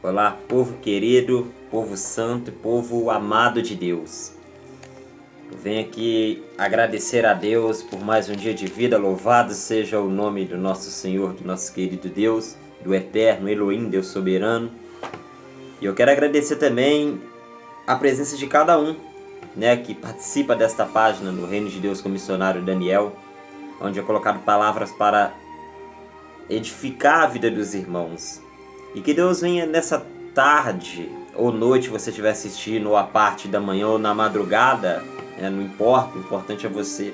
Olá, povo querido, povo santo, povo amado de Deus. Eu venho aqui agradecer a Deus por mais um dia de vida. Louvado seja o nome do nosso Senhor, do nosso querido Deus, do eterno Elohim, Deus soberano. E eu quero agradecer também a presença de cada um, que participa desta página do Reino de Deus com o missionário Daniel, onde é colocado palavras para edificar a vida dos irmãos. E que Deus venha nessa tarde ou noite, você estiver assistindo, ou a parte da manhã ou na madrugada, não importa, o importante é você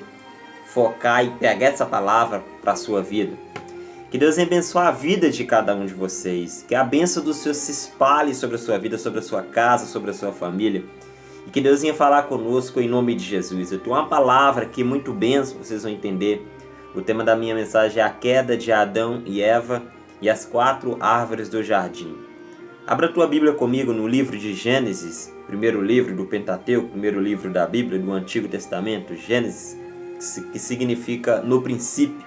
focar e pegar essa palavra para a sua vida. Que Deus venha abençoar a vida de cada um de vocês, que a bênção do Senhor se espalhe sobre a sua vida, sobre a sua casa, sobre a sua família, e que Deus venha falar conosco em nome de Jesus. Eu tenho uma palavra aqui muito benção, vocês vão entender. O tema da minha mensagem é a queda de Adão e Eva e as 4 árvores do jardim. Abra a tua Bíblia comigo no livro de Gênesis, primeiro livro do Pentateuco, primeiro livro da Bíblia do Antigo Testamento, Gênesis, que significa no princípio.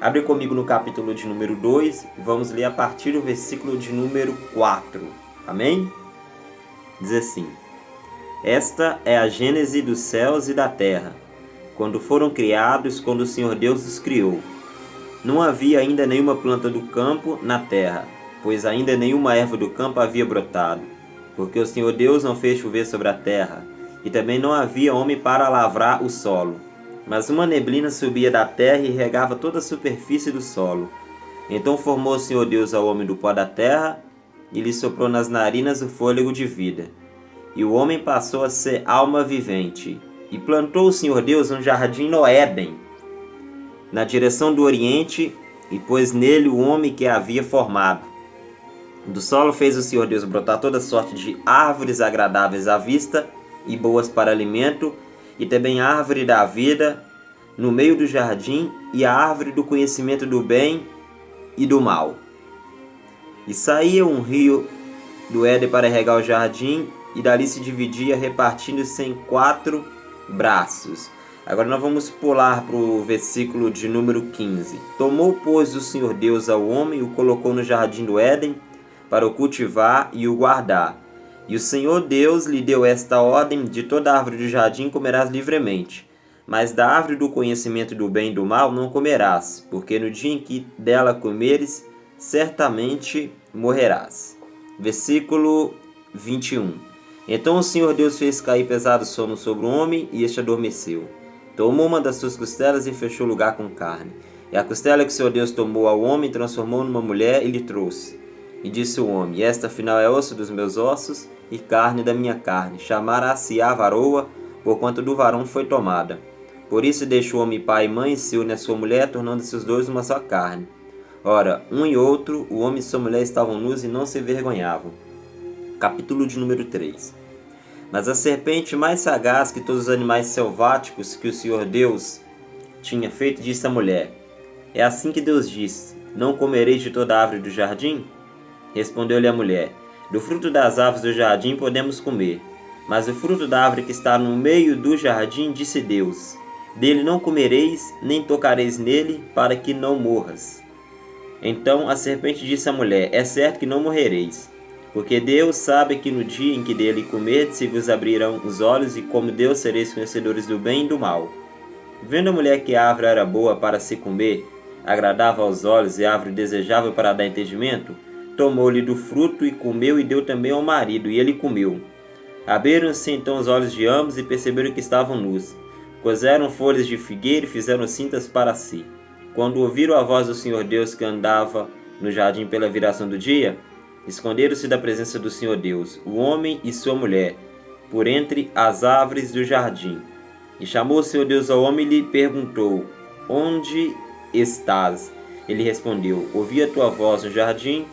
Abre comigo no capítulo de número 2 e vamos ler a partir do versículo de número 4. Amém? Diz assim: Esta é a gênese dos céus e da terra, quando foram criados, quando o Senhor Deus os criou. Não havia ainda nenhuma planta do campo na terra, pois ainda nenhuma erva do campo havia brotado, porque o Senhor Deus não fez chover sobre a terra, e também não havia homem para lavrar o solo. Mas uma neblina subia da terra e regava toda a superfície do solo. Então formou o Senhor Deus ao homem do pó da terra, e lhe soprou nas narinas o fôlego de vida. E o homem passou a ser alma vivente. E plantou o Senhor Deus um jardim no Éden, na direção do oriente, e pôs nele o homem que havia formado. Do solo fez o Senhor Deus brotar toda sorte de árvores agradáveis à vista e boas para alimento, e também a árvore da vida no meio do jardim, e a árvore do conhecimento do bem e do mal. E saía um rio do Éden para regar o jardim, e dali se dividia, repartindo-se em 4 braços. Agora nós vamos pular para o versículo de número 15. Tomou, pois, o Senhor Deus ao homem e o colocou no jardim do Éden para o cultivar e o guardar. E o Senhor Deus lhe deu esta ordem: de toda árvore do jardim comerás livremente, mas da árvore do conhecimento do bem e do mal não comerás, porque no dia em que dela comeres, certamente morrerás. Versículo 21. Então o Senhor Deus fez cair pesado sono sobre o homem, e este adormeceu. Tomou uma das suas costelas e fechou o lugar com carne. E a costela que o Senhor Deus tomou ao homem, transformou numa mulher e lhe trouxe. E disse o homem: Esta afinal é osso dos meus ossos e carne da minha carne. Chamará-se-á varoa, porquanto do varão foi tomada. Por isso deixou o homem pai e mãe, e se une a sua mulher, tornando-se os dois uma só carne. Ora, um e outro, o homem e sua mulher, estavam nus e não se envergonhavam. Capítulo de número 3. Mas a serpente, mais sagaz que todos os animais selváticos que o Senhor Deus tinha feito, disse à mulher: É assim que Deus disse: Não comereis de toda a árvore do jardim? Respondeu-lhe a mulher: Do fruto das árvores do jardim podemos comer, mas o fruto da árvore que está no meio do jardim, disse Deus: Dele não comereis, nem tocareis nele, para que não morras. Então a serpente disse à mulher: É certo que não morrereis, porque Deus sabe que no dia em que dele comerdes, se vos abrirão os olhos, e como Deus sereis conhecedores do bem e do mal. Vendo a mulher que a árvore era boa para se comer, agradável aos olhos, e árvore desejável para dar entendimento, tomou-lhe do fruto e comeu, e deu também ao marido, e ele comeu. Abriram-se então os olhos de ambos, e perceberam que estavam nus. Coseram folhas de figueira e fizeram cintas para si. Quando ouviram a voz do Senhor Deus que andava no jardim pela viração do dia, esconderam-se da presença do Senhor Deus, o homem e sua mulher, por entre as árvores do jardim. E chamou o Senhor Deus ao homem e lhe perguntou: Onde estás? Ele respondeu: Ouvi a tua voz no jardim,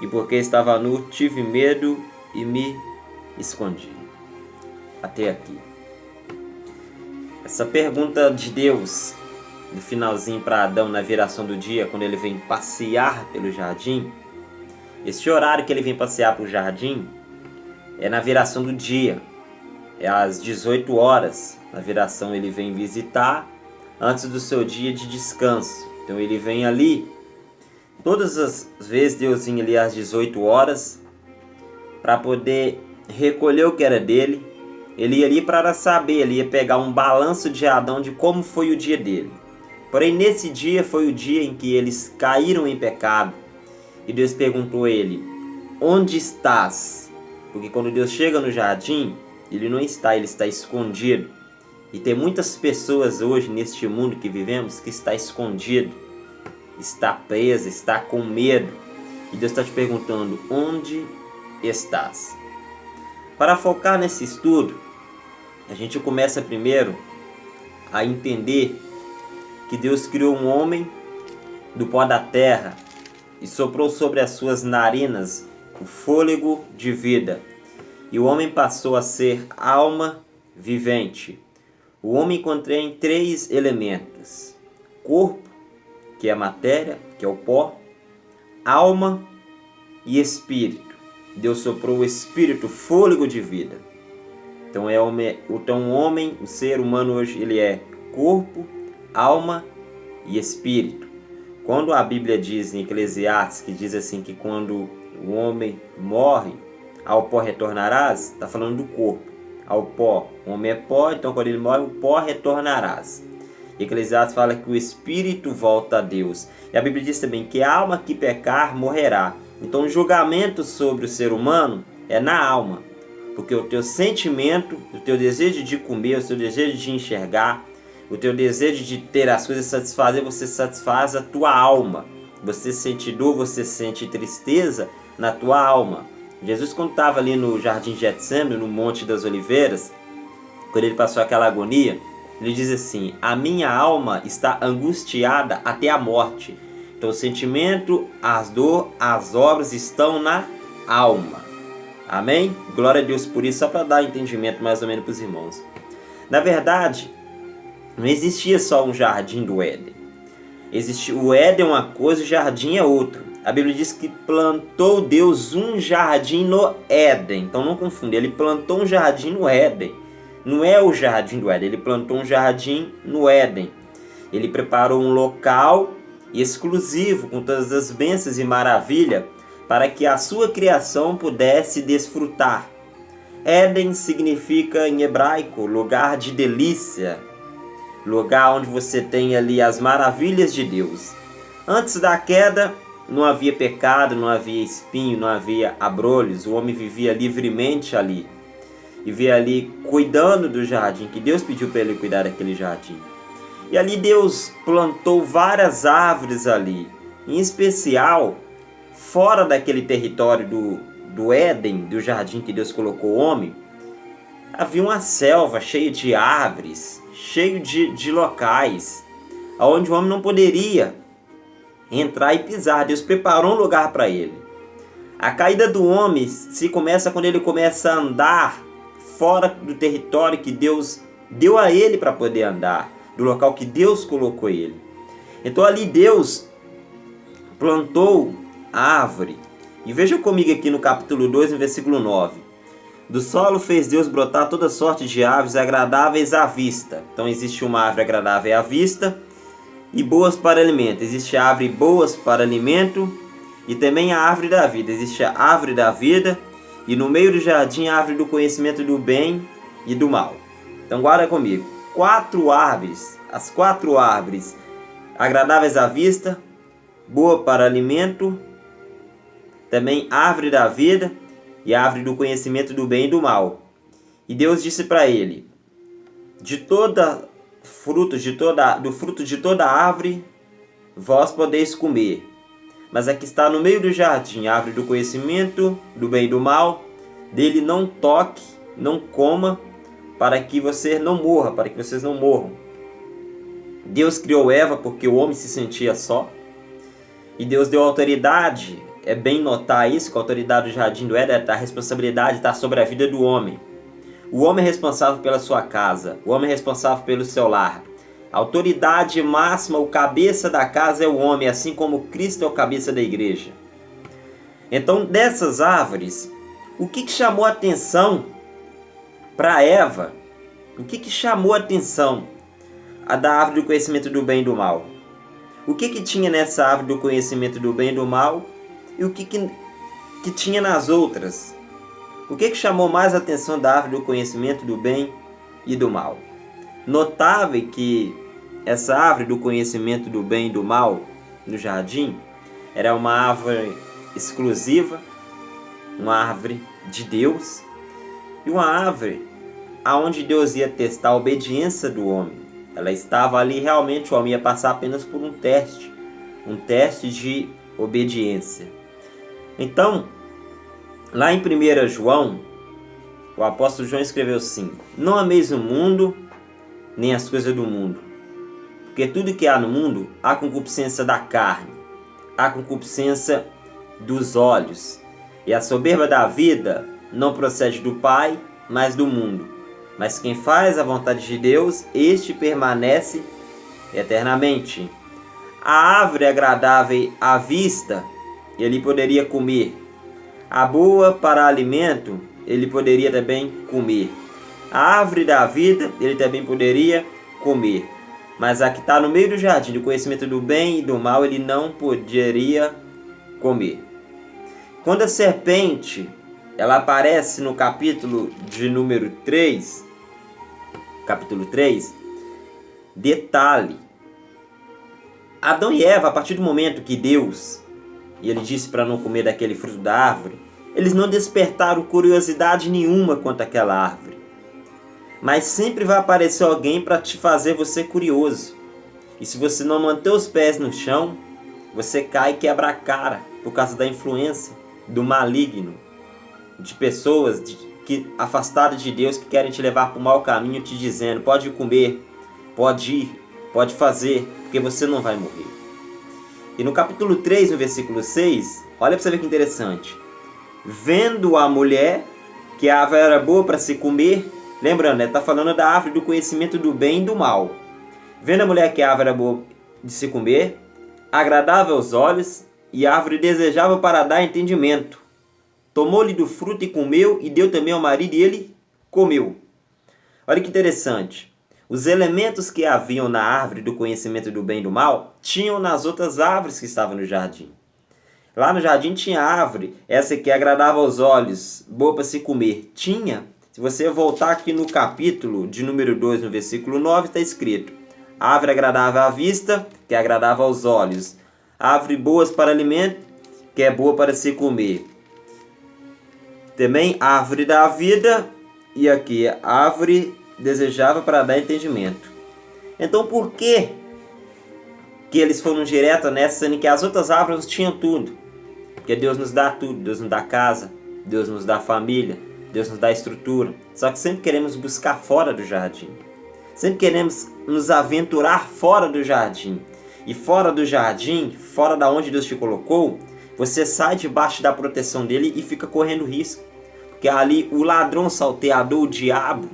e porque estava nu, tive medo e me escondi. Até aqui. Essa pergunta de Deus, no finalzinho para Adão, na viração do dia, quando ele vem passear pelo jardim, esse horário que ele vem passear pelo jardim é na viração do dia, é às 18 horas. Na viração ele vem visitar antes do seu dia de descanso. Então ele vem ali, todas as vezes Deus vinha ali às 18 horas, para poder recolher o que era dele. Ele ia ali para saber, ele ia pegar um balanço de Adão de como foi o dia dele. Porém, nesse dia foi o dia em que eles caíram em pecado. E Deus perguntou a ele: onde estás? Porque quando Deus chega no jardim, ele não está, ele está escondido. E tem muitas pessoas hoje neste mundo que vivemos que está escondido, está presa, está com medo. E Deus está te perguntando: onde estás? Para focar nesse estudo, a gente começa primeiro a entender que Deus criou um homem do pó da terra e soprou sobre as suas narinas o fôlego de vida. E o homem passou a ser alma vivente. O homem contém 3 elementos: corpo, que é a matéria, que é o pó, alma e espírito. Deus soprou o espírito, o fôlego de vida. Então o homem, o ser humano hoje, ele é corpo, alma e espírito. Quando a Bíblia diz em Eclesiastes, que diz assim que quando o homem morre, ao pó retornarás, está falando do corpo. Ao pó, o homem é pó, então quando ele morre, o pó retornarás. E Eclesiastes fala que o espírito volta a Deus. E a Bíblia diz também que a alma que pecar morrerá. Então o julgamento sobre o ser humano é na alma. Porque o teu sentimento, o teu desejo de comer, o teu desejo de enxergar, o teu desejo de ter as coisas satisfazer, você satisfaz a tua alma. Você sente dor, você sente tristeza na tua alma. Jesus, quando estava ali no Jardim Getsêmani, no Monte das Oliveiras, quando ele passou aquela agonia, ele diz assim: a minha alma está angustiada até a morte. Então o sentimento, as dor, as obras estão na alma. Amém? Glória a Deus por isso, só para dar entendimento mais ou menos para os irmãos. Na verdade, não existia só um jardim do Éden. O Éden é uma coisa, o jardim é outra. A Bíblia diz que plantou Deus um jardim no Éden. Então não confunda, ele plantou um jardim no Éden. Não é o jardim do Éden, ele plantou um jardim no Éden. Ele preparou um local exclusivo, com todas as bênçãos e maravilha, para que a sua criação pudesse desfrutar. Éden significa em hebraico lugar de delícia, lugar onde você tem ali as maravilhas de Deus. Antes da queda, não havia pecado, não havia espinho, não havia abrolhos. O homem vivia livremente ali. E vivia ali cuidando do jardim, que Deus pediu para ele cuidar daquele jardim. E ali Deus plantou várias árvores ali. Em especial, fora daquele território do Éden, do jardim que Deus colocou o homem, havia uma selva cheia de árvores, cheio de locais, onde o homem não poderia entrar e pisar. Deus preparou um lugar para ele. A caída do homem se começa quando ele começa a andar fora do território que Deus deu a ele para poder andar, do local que Deus colocou ele. Então ali Deus plantou a árvore. E veja comigo aqui no capítulo 2, no versículo 9. Do solo fez Deus brotar toda sorte de árvores agradáveis à vista. Então existe uma árvore agradável à vista e boas para alimento. Existe a árvore boas para alimento e também a árvore da vida. Existe a árvore da vida e no meio do jardim a árvore do conhecimento do bem e do mal. Então guarda comigo. 4 árvores, as 4 árvores agradáveis à vista, boa para alimento, também árvore da vida e árvore do conhecimento do bem e do mal. E Deus disse para ele: do fruto de toda árvore vós podeis comer, mas a que está no meio do jardim, a árvore do conhecimento do bem e do mal, dele não toque, não coma, para que você não morra, para que vocês não morram. Deus criou Eva porque o homem se sentia só, e Deus deu autoridade. É bem notar isso, que a autoridade do jardim do Éden, a responsabilidade está sobre a vida do homem. O homem é responsável pela sua casa, o homem é responsável pelo seu lar. A autoridade máxima, o cabeça da casa é o homem, assim como Cristo é o cabeça da igreja. Então, dessas árvores, o que chamou a atenção para Eva? O que chamou a atenção da árvore do conhecimento do bem e do mal? O que tinha nessa árvore do conhecimento do bem e do mal? E o que tinha nas outras? O que chamou mais a atenção da árvore do conhecimento do bem e do mal? Notável que essa árvore do conhecimento do bem e do mal no jardim era uma árvore exclusiva, uma árvore de Deus e uma árvore aonde Deus ia testar a obediência do homem. Ela estava ali, realmente o homem ia passar apenas por um teste de obediência. Então, lá em 1 João, o apóstolo João escreveu assim: não ameis o mundo, nem as coisas do mundo, porque tudo que há no mundo, há concupiscência da carne, há concupiscência dos olhos, e a soberba da vida não procede do Pai, mas do mundo. Mas quem faz a vontade de Deus, este permanece eternamente. A árvore agradável à vista, ele poderia comer. A boa para alimento, ele poderia também comer. A árvore da vida, ele também poderia comer. Mas a que está no meio do jardim, do conhecimento do bem e do mal, ele não poderia comer. Quando a serpente, ela aparece no capítulo de número 3, capítulo 3, detalhe, Adão e Eva, a partir do momento que Deus, e ele disse para não comer daquele fruto da árvore, eles não despertaram curiosidade nenhuma quanto àquela árvore. Mas sempre vai aparecer alguém para te fazer você curioso. E se você não manter os pés no chão, você cai e quebra a cara por causa da influência do maligno, de pessoas afastadas de Deus que querem te levar para o mau caminho, te dizendo: pode comer, pode ir, pode fazer, porque você não vai morrer. E no capítulo 3, no versículo 6, olha para você ver que interessante. Vendo a mulher que a árvore era boa para se comer, lembrando, está falando da árvore do conhecimento do bem e do mal. Vendo a mulher que a árvore era boa de se comer, agradável aos olhos, e a árvore desejável para dar entendimento. Tomou-lhe do fruto e comeu, e deu também ao marido, e ele comeu. Olha que interessante. Os elementos que haviam na árvore do conhecimento do bem e do mal, tinham nas outras árvores que estavam no jardim. Lá no jardim tinha árvore, essa que agradava aos olhos, boa para se comer. Tinha, se você voltar aqui no capítulo de número 2, no versículo 9, está escrito: árvore agradável à vista, que agradava aos olhos. Árvore boas para alimento, que é boa para se comer. Também árvore da vida, e aqui árvore desejável para dar entendimento. Então por que eles foram direto nessa, sendo que as outras árvores tinham tudo? Porque Deus nos dá tudo. Deus nos dá casa, Deus nos dá família, Deus nos dá estrutura. Só que sempre queremos buscar fora do jardim. Sempre queremos nos aventurar fora do jardim. E fora do jardim, fora da onde Deus te colocou, você sai debaixo da proteção dele e fica correndo risco. Porque ali o ladrão salteador, o diabo,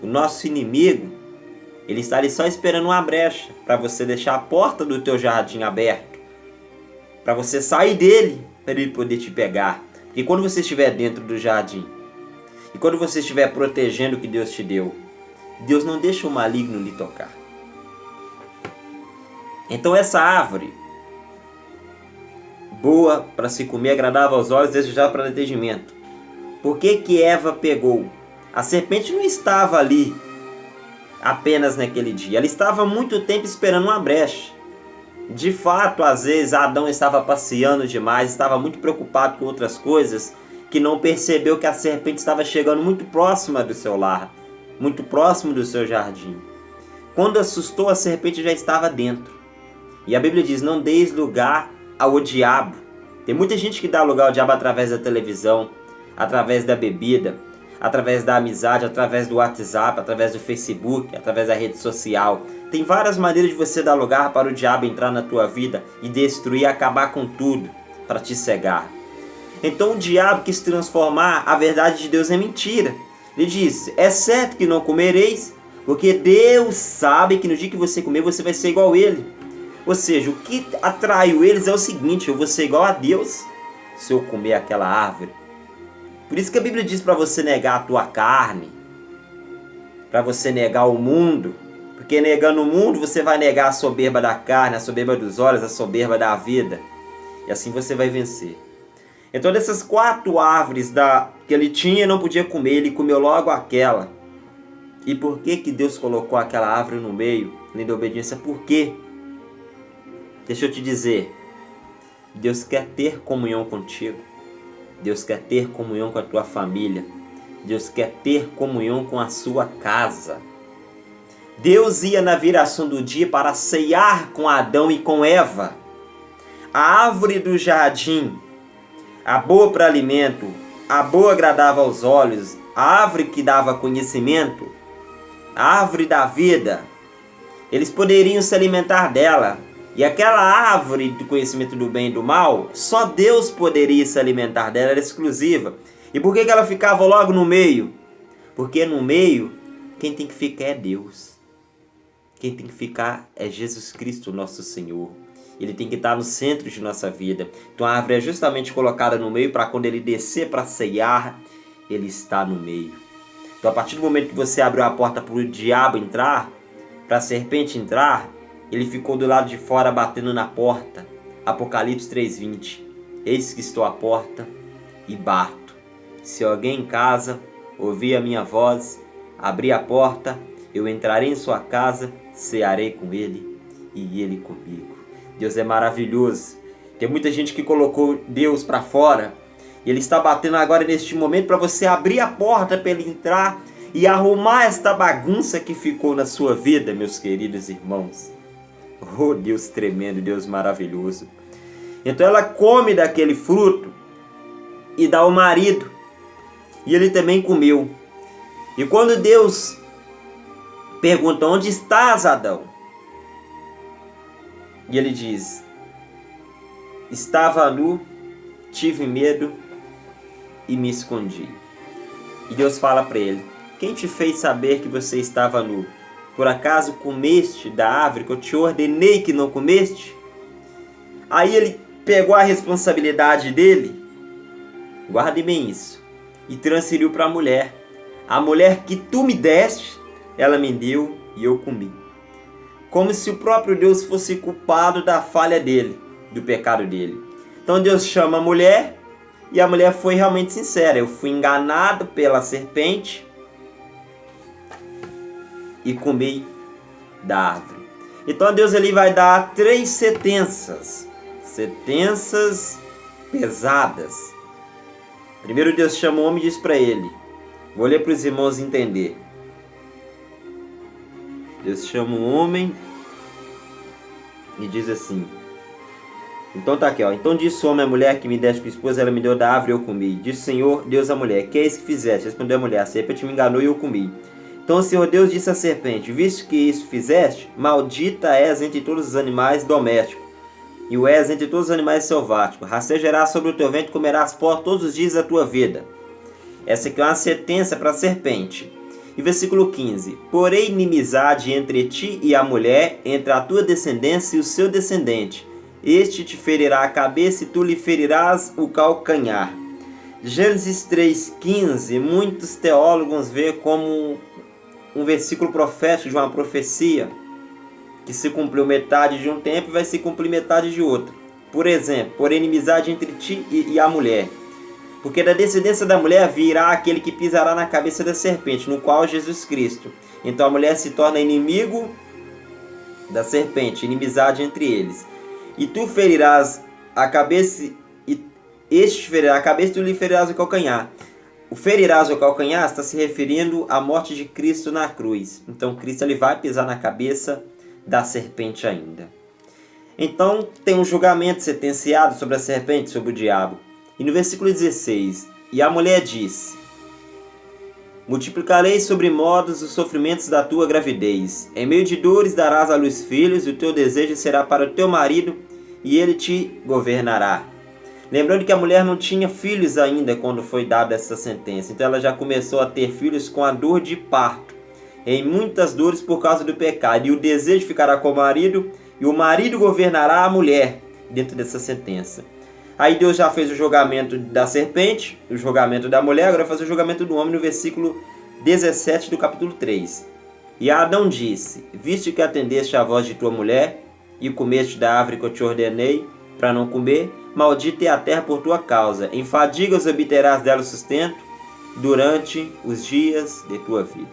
o nosso inimigo, ele está ali só esperando uma brecha para você deixar a porta do teu jardim aberta, para você sair dele, para ele poder te pegar. Porque quando você estiver dentro do jardim e quando você estiver protegendo o que Deus te deu, Deus não deixa o maligno lhe tocar. Então essa árvore, boa para se comer, agradável aos olhos, desejável para entendimento. Por que Eva pegou? A serpente não estava ali apenas naquele dia. Ela estava há muito tempo esperando uma brecha. De fato, às vezes Adão estava passeando demais, estava muito preocupado com outras coisas, que não percebeu que a serpente estava chegando muito próxima do seu lar, muito próximo do seu jardim. Quando assustou, a serpente já estava dentro. E a Bíblia diz: não deis lugar ao diabo. Tem muita gente que dá lugar ao diabo através da televisão, através da bebida, através da amizade, através do WhatsApp, através do Facebook, através da rede social. Tem várias maneiras de você dar lugar para o diabo entrar na tua vida e destruir, acabar com tudo, para te cegar. Então o diabo quis transformar a verdade de Deus em mentira. Ele disse: é certo que não comereis, porque Deus sabe que no dia que você comer, você vai ser igual a ele. Ou seja, o que atraiu eles é o seguinte: eu vou ser igual a Deus se eu comer aquela árvore. Por isso que a Bíblia diz para você negar a tua carne, para você negar o mundo, porque negando o mundo você vai negar a soberba da carne, a soberba dos olhos, a soberba da vida, e assim você vai vencer. Então dessas 4 árvores que ele tinha, não podia comer, ele comeu logo aquela. E por que Deus colocou aquela árvore no meio, além da obediência? Por quê? Deixa eu te dizer, Deus quer ter comunhão contigo. Deus quer ter comunhão com a tua família. Deus quer ter comunhão com a sua casa. Deus ia na viração do dia para ceiar com Adão e com Eva. A árvore do jardim, a boa para alimento, a boa agradável aos olhos, a árvore que dava conhecimento, a árvore da vida, eles poderiam se alimentar dela. E aquela árvore do conhecimento do bem e do mal, só Deus poderia se alimentar dela, era exclusiva. E por que ela ficava logo no meio? Porque no meio, quem tem que ficar é Deus. Quem tem que ficar é Jesus Cristo, nosso Senhor. Ele tem que estar no centro de nossa vida. Então a árvore é justamente colocada no meio para quando ele descer para ceiar, ele está no meio. Então a partir do momento que você abriu a porta para o diabo entrar, para a serpente entrar, ele ficou do lado de fora batendo na porta. Apocalipse 3:20. Eis que estou à porta e bato. Se alguém em casa ouvir a minha voz, abrir a porta, eu entrarei em sua casa, cearei com ele e ele comigo. Deus é maravilhoso. Tem muita gente que colocou Deus para fora. E ele está batendo agora neste momento para você abrir a porta para ele entrar e arrumar esta bagunça que ficou na sua vida, meus queridos irmãos. Oh, Deus tremendo, Deus maravilhoso. Então ela come daquele fruto e dá ao marido. E ele também comeu. E quando Deus pergunta: onde estás, Adão? E ele diz: estava nu, tive medo e me escondi. E Deus fala para ele: quem te fez saber que você estava nu? Por acaso comeste da árvore que eu te ordenei que não comeste? Aí ele pegou a responsabilidade dele, guarde bem isso, e transferiu para a mulher. A mulher que tu me deste, ela me deu e eu comi. Como se o próprio Deus fosse culpado da falha dele, do pecado dele. Então Deus chama a mulher e a mulher foi realmente sincera. Eu fui enganado pela serpente e comi da árvore. Então Deus ele vai dar 3 sentenças pesadas. Primeiro Deus chama o homem e diz para ele, vou ler para os irmãos entender. Deus chama o homem e diz assim, então tá aqui, ó. Então disse o homem à mulher que me deste por esposa, ela me deu da árvore e eu comi. Disse o Senhor Deus à mulher, que é isso que fizeste? Respondeu a mulher, a serpente me enganou e eu comi. Então o Senhor Deus disse à serpente, visto que isso fizeste, maldita és entre todos os animais domésticos, e o és entre todos os animais selváticos. Rastejarás sobre o teu ventre e comerás pó todos os dias da tua vida. Essa aqui é uma sentença para a serpente. E versículo 15. Porém inimizade entre ti e a mulher, entre a tua descendência e o seu descendente. Este te ferirá a cabeça e tu lhe ferirás o calcanhar. Gênesis 3,15, muitos teólogos veem como um versículo profético de uma profecia que se cumpriu metade de um tempo e vai se cumprir metade de outro. Por exemplo, por inimizade entre ti e a mulher. Porque da descendência da mulher virá aquele que pisará na cabeça da serpente, no qual é Jesus Cristo. Então a mulher se torna inimigo da serpente, inimizade entre eles. E tu ferirás a cabeça, e este ferirá a cabeça e tu lhe ferirás o calcanhar. O ferirás o calcanhar está se referindo à morte de Cristo na cruz. Então Cristo ele vai pisar na cabeça da serpente ainda. Então tem um julgamento sentenciado sobre a serpente, sobre o diabo. E no versículo 16, e a mulher disse, multiplicarei sobre modos os sofrimentos da tua gravidez. Em meio de dores darás à luz filhos, e o teu desejo será para o teu marido, e ele te governará. Lembrando que a mulher não tinha filhos ainda quando foi dada essa sentença. Então ela já começou a ter filhos com a dor de parto. Em muitas dores por causa do pecado. E o desejo ficará com o marido, e o marido governará a mulher dentro dessa sentença. Aí Deus já fez o julgamento da serpente, o julgamento da mulher, agora vai fazer o julgamento do homem no versículo 17 do capítulo 3. E Adão disse, visto que atendeste à voz de tua mulher, e comeste da árvore que eu te ordenei para não comer, maldita é a terra por tua causa. Em fadigas obterás dela o sustento durante os dias de tua vida.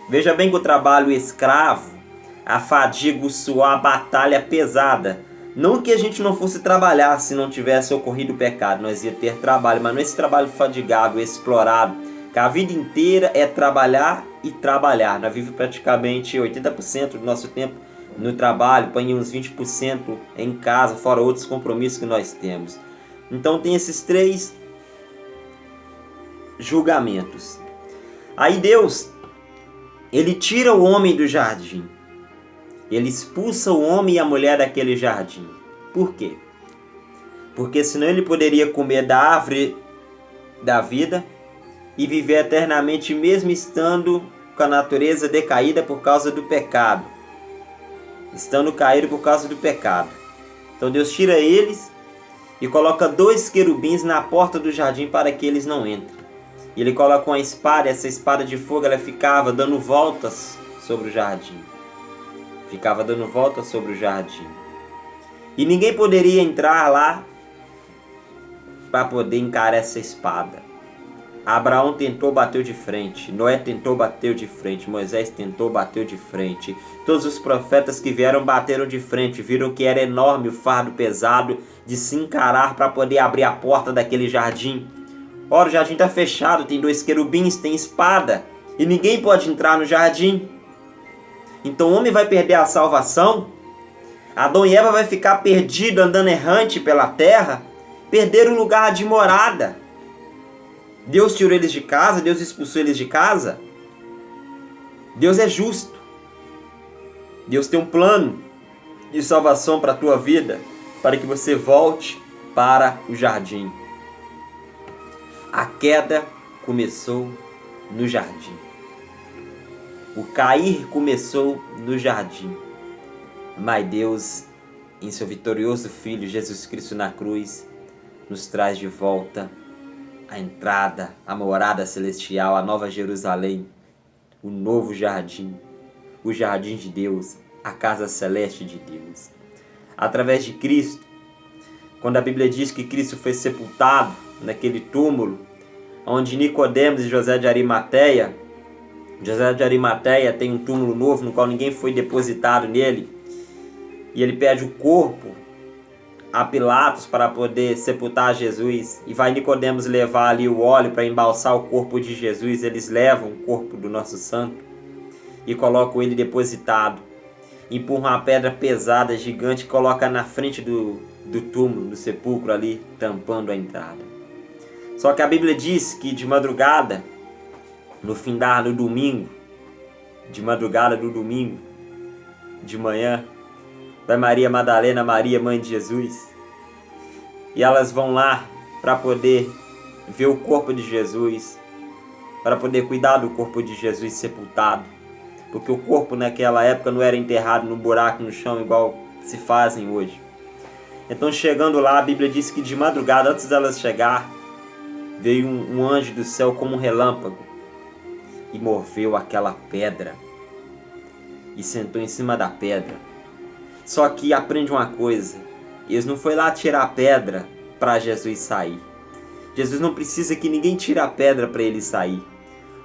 Veja bem que o trabalho escravo, a fadiga, o suor, a batalha pesada. Não que a gente não fosse trabalhar se não tivesse ocorrido o pecado. Nós ia ter trabalho, mas não esse trabalho fadigado, explorado. Que a vida inteira é trabalhar e trabalhar. Nós vivemos praticamente 80% do nosso tempo no trabalho, põe uns 20% em casa, fora outros compromissos que nós temos. Então tem esses 3 julgamentos. Aí Deus, ele tira o homem do jardim. Ele expulsa o homem e a mulher daquele jardim. Por quê? Porque senão ele poderia comer da árvore da vida e viver eternamente, mesmo estando com a natureza decaída por causa do pecado. Estando caído por causa do pecado. Então Deus tira eles e coloca 2 querubins na porta do jardim para que eles não entrem. E ele coloca uma espada, essa espada de fogo, ela ficava dando voltas sobre o jardim. Ficava dando voltas sobre o jardim. E ninguém poderia entrar lá para poder encarar essa espada. Abraão tentou, bateu de frente. Noé tentou, bateu de frente. Moisés tentou, bateu de frente. Todos os profetas que vieram bateram de frente. Viram que era enorme o fardo pesado de se encarar para poder abrir a porta daquele jardim. Ora, o jardim está fechado, tem 2 querubins, tem espada. E ninguém pode entrar no jardim. Então o homem vai perder a salvação. Adão e Eva vai ficar perdido, andando errante pela terra. Perder o lugar de morada. Deus tirou eles de casa, Deus expulsou eles de casa. Deus é justo. Deus tem um plano de salvação para a tua vida, para que você volte para o jardim. A queda começou no jardim. O cair começou no jardim. Mas Deus, em seu vitorioso Filho Jesus Cristo na cruz, nos traz de volta a entrada, a morada celestial, a nova Jerusalém, o novo jardim, o jardim de Deus, a casa celeste de Deus. Através de Cristo, quando a Bíblia diz que Cristo foi sepultado naquele túmulo, onde Nicodemos e José de Arimateia tem um túmulo novo no qual ninguém foi depositado nele, e ele pede o corpo a Pilatos para poder sepultar Jesus, e vai Nicodemos levar ali o óleo para embalsar o corpo de Jesus. Eles levam o corpo do nosso santo e colocam ele depositado, empurram uma pedra pesada, gigante, e coloca na frente do túmulo, do sepulcro ali, tampando a entrada. Só que a Bíblia diz que de madrugada, no findar do domingo, de madrugada do domingo, de manhã, vai Maria Madalena, Maria, mãe de Jesus, e elas vão lá para poder ver o corpo de Jesus, para poder cuidar do corpo de Jesus sepultado, porque o corpo naquela época não era enterrado num buraco no chão igual se fazem hoje. Então, chegando lá, a Bíblia diz que de madrugada, antes delas chegar, veio um anjo do céu como um relâmpago e moveu aquela pedra e sentou em cima da pedra. Só que aprende uma coisa: eles não foi lá tirar a pedra para Jesus sair. Jesus não precisa que ninguém tire a pedra para ele sair,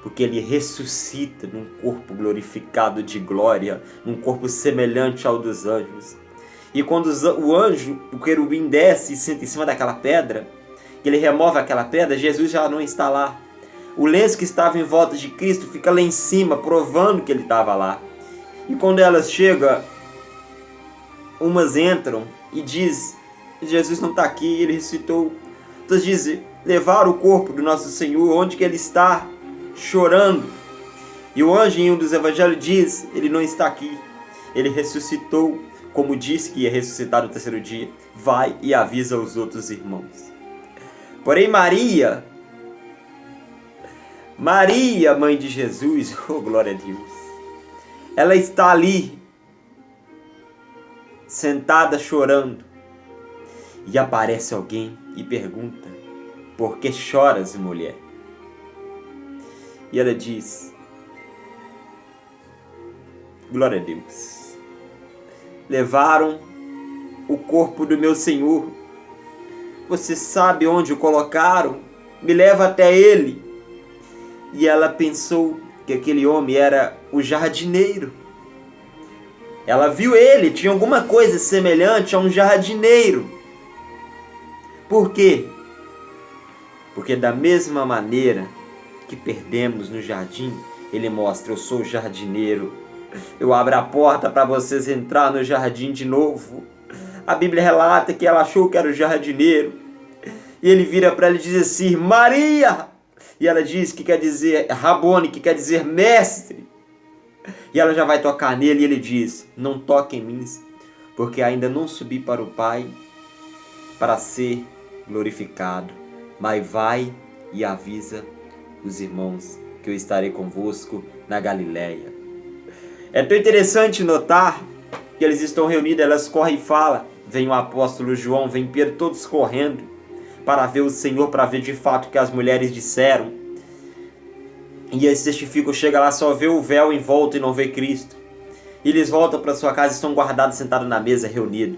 porque ele ressuscita num corpo glorificado de glória, num corpo semelhante ao dos anjos. E quando o anjo, o querubim, desce e senta em cima daquela pedra, que ele remove aquela pedra, Jesus já não está lá. O lenço que estava em volta de Cristo fica lá em cima, provando que ele estava lá. E quando elas chegam, umas entram e dizem: Jesus não está aqui, ele ressuscitou. Outras dizem: levaram o corpo do nosso Senhor, onde que ele está? Chorando. E o anjo em um dos evangelhos diz: ele não está aqui, ele ressuscitou, como disse que ia ressuscitar no terceiro dia. Vai e avisa os outros irmãos. Porém Maria, mãe de Jesus, oh glória a Deus, ela está ali, sentada chorando, e aparece alguém e pergunta: por que choras, mulher? E ela diz: glória a Deus, levaram o corpo do meu Senhor Você sabe onde o colocaram? Me leva até ele. E ela pensou que aquele homem era o jardineiro. Ela viu ele, tinha alguma coisa semelhante a um jardineiro. Por quê? Porque da mesma maneira que perdemos no jardim, ele mostra: eu sou o jardineiro. Eu abro a porta para vocês entrar no jardim de novo. A Bíblia relata que ela achou que era o jardineiro. E ele vira para ela e diz assim: Maria! E ela diz que quer dizer Rabone, que quer dizer mestre. E ela já vai tocar nele e ele diz: não toque em mim, porque ainda não subi para o Pai para ser glorificado. Mas vai e avisa os irmãos que eu estarei convosco na Galileia. É tão interessante notar que eles estão reunidos, elas correm e falam. Vem o apóstolo João, vem Pedro, todos correndo para ver o Senhor, para ver de fato o que as mulheres disseram. E eles testificam, chega lá, só vê o véu em volta e não vê Cristo. E eles voltam para sua casa e estão guardados, sentados na mesa, reunidos.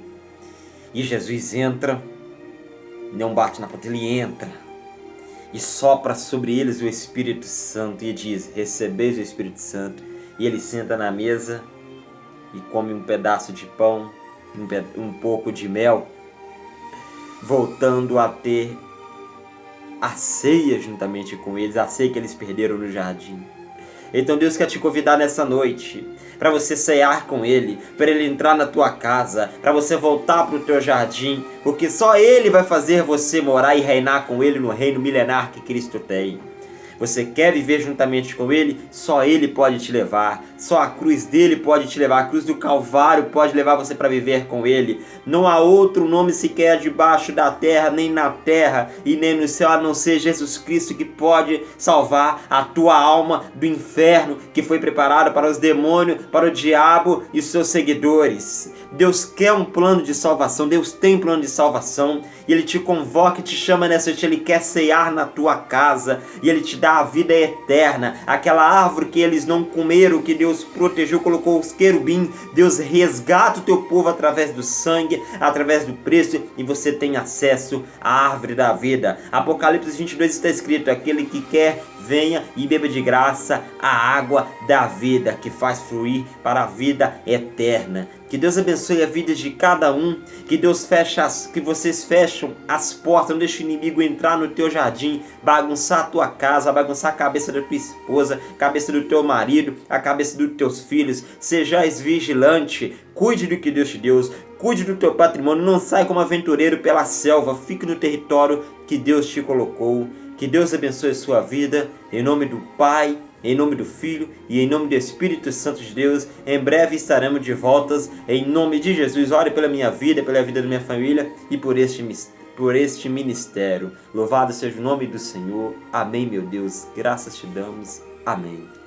E Jesus entra, não bate na porta, ele entra e sopra sobre eles o Espírito Santo e diz: recebeis o Espírito Santo. E ele senta na mesa e come um pedaço de pão, um pouco de mel, voltando a ter a ceia juntamente com eles, a ceia que eles perderam no jardim. Então Deus quer te convidar nessa noite para você cear com Ele, para Ele entrar na tua casa, para você voltar para o teu jardim, porque só Ele vai fazer você morar e reinar com Ele no reino milenar que Cristo tem. Você quer viver juntamente com Ele? Só Ele pode te levar. Só a cruz dele pode te levar. A cruz do Calvário pode levar você para viver com Ele. Não há outro nome sequer debaixo da terra, nem na terra e nem no céu, a não ser Jesus Cristo, que pode salvar a tua alma do inferno que foi preparado para os demônios, para o diabo e os seus seguidores. Deus quer um plano de salvação. Deus tem um plano de salvação. E Ele te convoca e te chama nessa noite. Ele quer cear na tua casa. E Ele te dá a vida eterna. Aquela árvore que eles não comeram, que Deus protegeu, colocou os querubins. Deus resgata o teu povo através do sangue, através do preço. E você tem acesso à árvore da vida. Apocalipse 22 está escrito: aquele que quer, venha e beba de graça a água da vida, que faz fluir para a vida eterna. Que Deus abençoe a vida de cada um. Que Deus que vocês fecham as portas, não deixe o inimigo entrar no teu jardim, bagunçar a tua casa, bagunçar a cabeça da tua esposa, a cabeça do teu marido, a cabeça dos teus filhos. Sejais vigilante, cuide do que Deus te deu, cuide do teu patrimônio, não saia como aventureiro pela selva, fique no território que Deus te colocou. Que Deus abençoe a sua vida, em nome do Pai, em nome do Filho e em nome do Espírito Santo de Deus. Em breve estaremos de voltas, em nome de Jesus. Ore pela minha vida, pela vida da minha família e por este ministério. Louvado seja o nome do Senhor. Amém, meu Deus. Graças te damos. Amém.